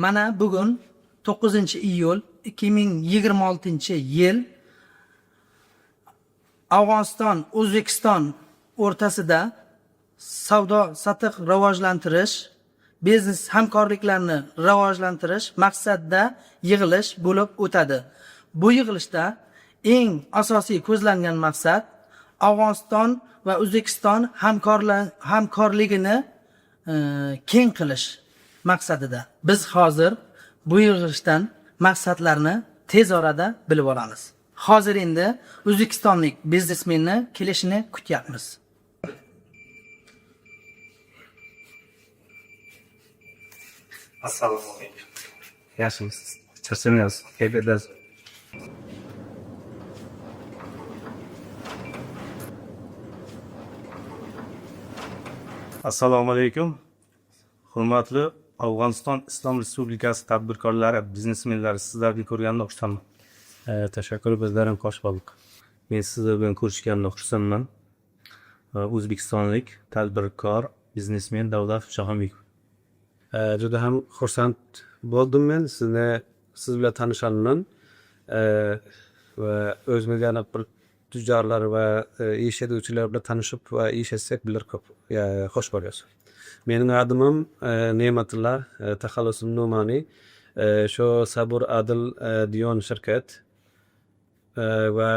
Mana bugun 9-iyul 2026-yil Afg'oniston O'zbekiston o'rtasida savdo sotiq rivojlantirish, biznes hamkorliklarini rivojlantirish maqsadida yig'ilish bo'lib o'tadi. Bu yig'ilishda eng asosiy ko'zlangan maqsad Afg'oniston va O'zbekiston hamkorligini keng qilish maqsadida. Biz hozir bu yig'ilishdan maqsadlarni tez orada bilib olamiz. Hozir endi O'zbekistonlik biznesmenni kelishini kutyapmiz. Assalomu alaykum. Yaxshimisiz? Charchamayapsiz? Kayfiyatdasiz? Assalomu alaykum. Hurmatli Afg'oniston Islom Respublikasi tadbirkorlari, biznesmenlari, sizlarni ko'rganimda xursandman. Tashakkur, bizlar ham qo'sh bulduk. Men sizlar bilan ko'rishganimda xursandman. O'zbekistonlik tadbirkor, biznesmen Davlat Jahonbekov. Juda ham xursand bo'ldim men siz bilan tanishganimdan va o'zimizga bir tujjorlar va ish etuvchilar bilan tanishib va ish etsak bular ko'p xush bo'lyapsiz. Mening adim Ne'matullo, taxallusim Numoniy. Shu Sabur Adil Diyon shirkat va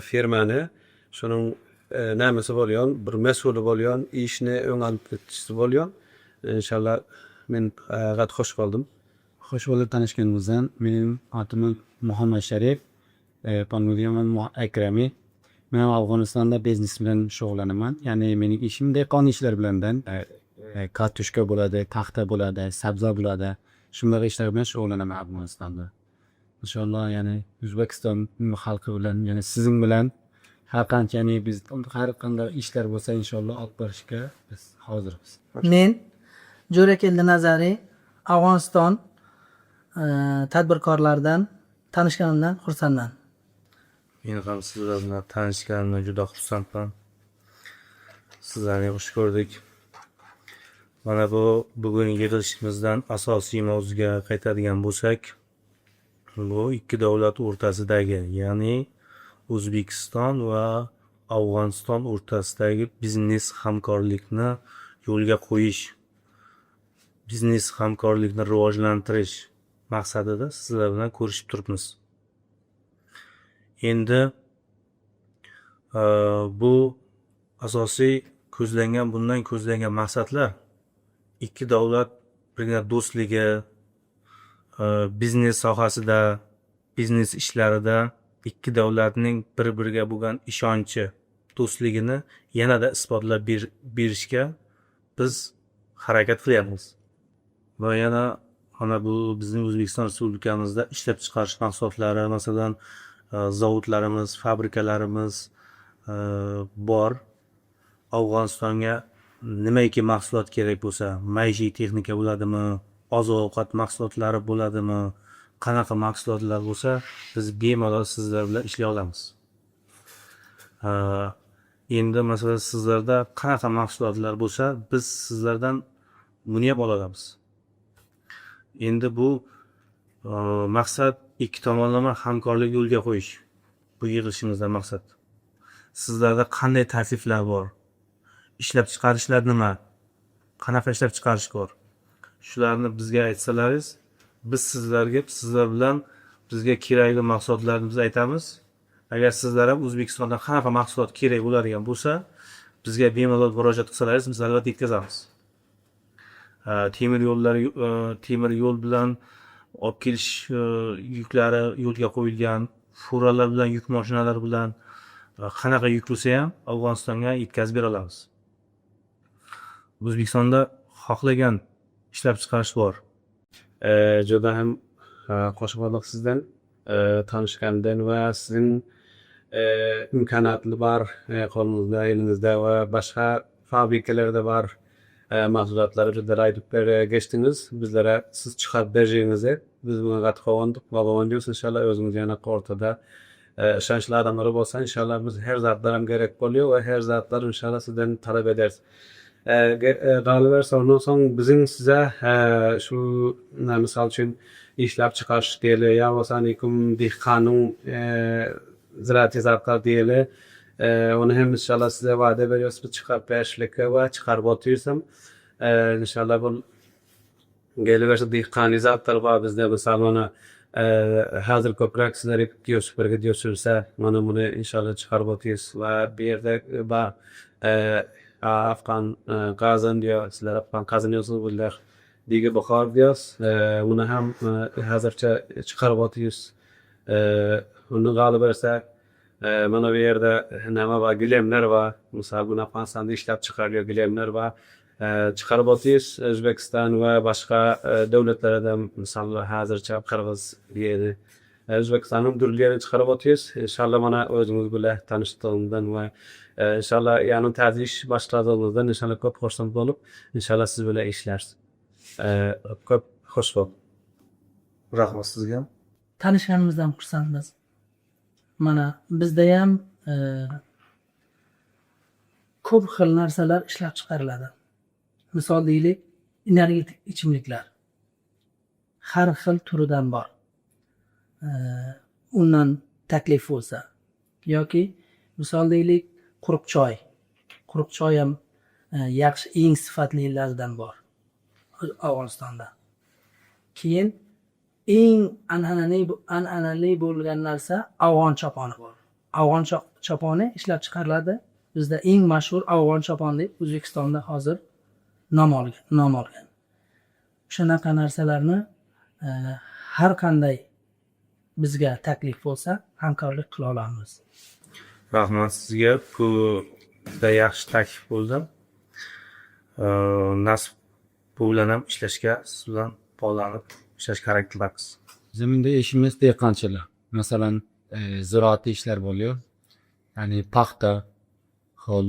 firmani shuning namasi bo'lgan, bir mas'uli bo'lgan, ishni o'ng'alib ketishisi bo'lgan. Inshaalloh men g'at xush bo'ldim. Xush bo'lib tanishganimizdan. Mening atim Muhammad Sharif, Panuriyaman Akrami. Men Afg'onistonda biznes bilan shug'ullanaman. Ya'ni mening ishim dehqon ishlar bilandan. Kartoshka bo'ladi, paxta bo'ladi, sabza bo'ladi. Shunday ishlar bilan shug'ullanaman Afg'onistonda. Inshaalloh ya'ni O'zbekiston xalqi bilan, ya'ni sizin bilan har qancha ya'ni biz har qanday ishlar bo'lsa inshaalloh olib borishga biz hozirmiz. Men Jo'rakeldi Nazariy, Afg'oniston tadbirkorlaridan tanishganimdan xursandman. Men ham sizlar bilan tanishganimdan juda xursandman. Sizlarni xush ko'rdik. Mana bu bugungi yig'ilishimizdan asosiy mavzuga qaytadigan bo'lsak, bu ikki davlat o'rtasidagi, ya'ni O'zbekiston va Afg'oniston o'rtasidagi biznes hamkorlikni yo'lga qo'yish, biznes hamkorlikni rivojlantirish maqsadida sizlar bilan ko'rishib turibmiz. Endi bu asosiy bundan ko'zlangan maqsadlar ikki davlat birga do'stligi, biznes sohasida, biznes ishlarida ikki davlatning bir-biriga bo'lgan ishonchi, do'stligini yanada isbotlab berishga biz harakat qilyapmiz. Va yana mana bu bizning O'zbekiston Respublikamizda ishlab chiqarish mahsulotlari, masalan, zavodlarimiz, fabrikalarimiz bor. Afg'onistonga nimaiki mahsulot kerak bo'lsa, maishiy texnika bo'ladimi, oziq-ovqat mahsulotlari bo'ladimi, qanaqa mahsulotlar bo'lsa, biz bemalol sizlar bilan ishlay olamiz. Endi masalan sizlarda qanaqa mahsulotlar bo'lsa, biz sizlardan buni ham olamiz. Endi bu maqsad ikki tomonlama hamkorlik yo'lga qo'yish. Bu yig'ilishimizdan maqsad. Sizlarda qanday takliflar bor? Ishlab chiqarishlar nima? Qanaqa ishlab chiqarish bor? Shularni bizga aytsalaringiz, biz sizlar bilan bizga kerakli mahsulotlarni biz aytamiz. Agar sizlar ham O'zbekistonda qanaqa mahsulot kerak bo'ladigan bo'lsa, bizga bemalol murojaat qilsalaringiz, biz albatta yetkazamiz. Temir yo'l bilan olib kelish yuklari yo'lga qo'yilgan, furalar bilan, yuk mashinalar bilan qanaqa yuk bo'lsa ham Afg'onistonga yetkazib bera olamiz. O'zbekistonda xohlagan ishlab chiqarish bor. Juda ham qo'shib oldik sizdan tanishgandan va sizning imkoniyatli bor qo'lingizda, elingizda va boshqa fabrikalarda bor mahsulotlar juda aytib geçtiniz. Bizlere siz chiqarib berishingizga biz buni qattiq quvondik va quvonamiz. Inshaalloh o'zingiz yana o'rtada ishonchli odamlar bo'lsa, inshaalloh biz her zatlar ham kerak bo'liyor va her zatlar inshaalloh sizdan talab ederiz. qolaversa ondan so'ng bizning siza shu misol uchun ishlab chiqarish deyli yo bo'lmasam dehqonning ziraat tezakor deyli uni ham inshaalloh sizga va'da beramiz chiqarib berishlikka va chiqarib o'tirsam inshaalloh bu kelaversa dehqonizatlar bor bizda misol mana hozir ko'proq sizlar superga diyorsursa mana buni inshaalloh chiqarib o'tamiz va bu yerda bor afg'on qazon diyor sizlar afg'on qazon diyorsiz bular diga buxor diyorsiz uni ham hozircha chiqarib o'tamiz uni g'olib bersa mana bu yerda nima bor gilamlar bor misol buni afg'onistonda ishlab chiqarilgan gilamlar bor chiqarib o'tamiz o'zbekiston va boshqa davlatlardan misol hozircha qirg'iz deydi o'zbekistonning turlarini chiqarib o'tamiz inshaalloh mana o'zingiz bilan tanishtirgandan va inshaalloh yana tazish boshladığımızdan inshaalloh ko'p xursand bo'lib inshaalloh siz bilan ishlarsiz ko'p xush bo'ling Rahmat sizga. Tanishganimizdan xursandmiz. Mana bizda ham ko'p xil narsalar ishlab chiqariladi. Misol deylik, energetik ichimliklar. Har xil turidan bor. Undan taklif bo'lsa yoki misol deylik, quruq choy. Quruq choy ham yaxshi eng sifatlilardan bor Afg'onistonda. Keyin eng an'anaviy bo'lgan narsa afg'on choponi bor. Afg'on choponi ishlab chiqariladi. Bizda eng mashhur afg'on choponi deb O'zbekistonda hozir nom olgan. Shunaqa narsalarni har qanday bizga taklif bo'lsa, hamkorlik qila olamiz. Rahmat sizga. Bu juda yaxshi taklif bo'ldi. Nasib bu bilan ham ishlashga siz bilan bog'lanib ishlash kerak qilamiz. Bizimda ishimiz dehqonchilik. Masalan, ziroatli ishlar bo'lıyor. Ya'ni paxta,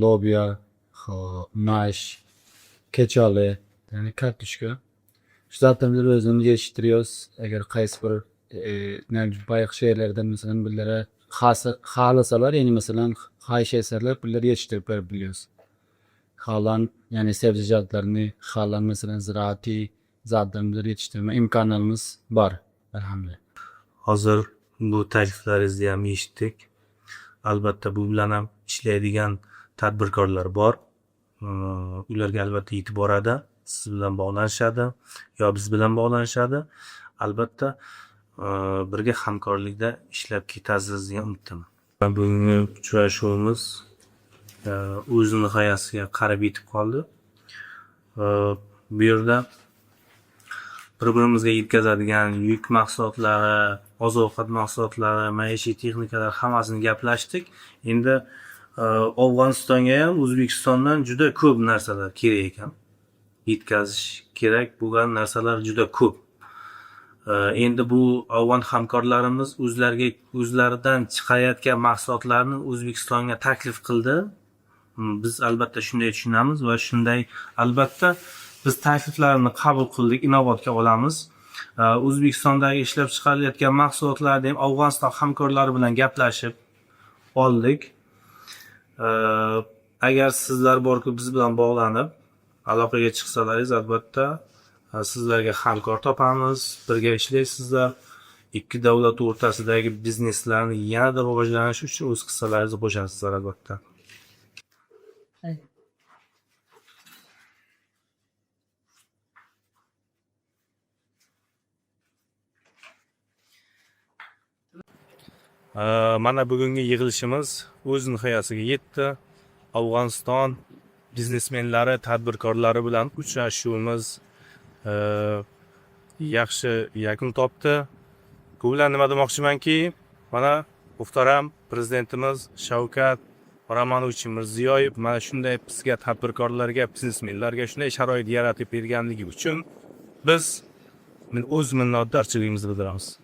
lobiya, mash, kechali, ya'ni kartoshka. Shu zatimizda o'zimiz yetishtiriyoruz. Agar qaysi bir boyqa şeylerden masalan bizlere xalısalar, yani masalan hayşeserler bizlere yetiştirip berip biliyoruz. Xalan yani sebzecatlarını, xalan mesela ziraati zatlarımızı yetiştirme imkanlarımız var. Elhamdülillah. Hozir bu takliflaringizni ham eshitdik. Albatta bu bilan ham ishlaydigan tadbirkorlar bor. Ularga albatta yetib boradi, siz bilan bog'lanishadi yo biz bilan bog'lanishadi. Albatta birga hamkorlikda ishlab ketasiz degan umiddaman. Bugungi uchrashuvimiz o'z nihoyasiga qarab yetib qoldi. Bu yerda bir-birimizga yetkazadigan yuk mahsulotlari, oziq-ovqat mahsulotlari, maishiy texnikalar hammasini gaplashdik. Endi Afg'onistonga ham O'zbekistondan juda ko'p narsalar kerak ekan. Yetkazish kerak bo'lgan narsalar juda ko'p. Endi bu afg'on hamkorlarimiz o'zlaridan chiqayotgan mahsulotlarni O'zbekistonga taklif qildi. Biz albatta shunday tushunamiz va shunday albatta biz takliflarni qabul qildik, inobatga olamiz. O'zbekistondagi ishlab chiqarilayotgan mahsulotlarni ham Afg'oniston hamkorlari bilan gaplashib oldik. Agar sizlar borku biz bilan bog'lanib aloqaga chiqsalaringiz albatta sizlarga hamkor topamiz, birga ishlaysizlar. Ikki davlat o'rtasidagi bizneslarni yanada rivojlanish uchun o'z hissalaringizni qo'shasizlar albatta. Mana bugungi yig'ilishimiz o'z nihoyasiga yetdi. Afg'oniston biznesmenlari, tadbirkorlari bilan uchrashuvimiz yaxshi yakun topdi. Bu bilan nima demoqchimanki, mana muhtaram prezidentimiz Shavkat Ramonovich Mirziyoyev mana shunday bizga tadbirkorlarga, biznesmenlarga shunday sharoit yaratib berganligi uchun biz o'z minnatdorchiligimizni bildiramiz.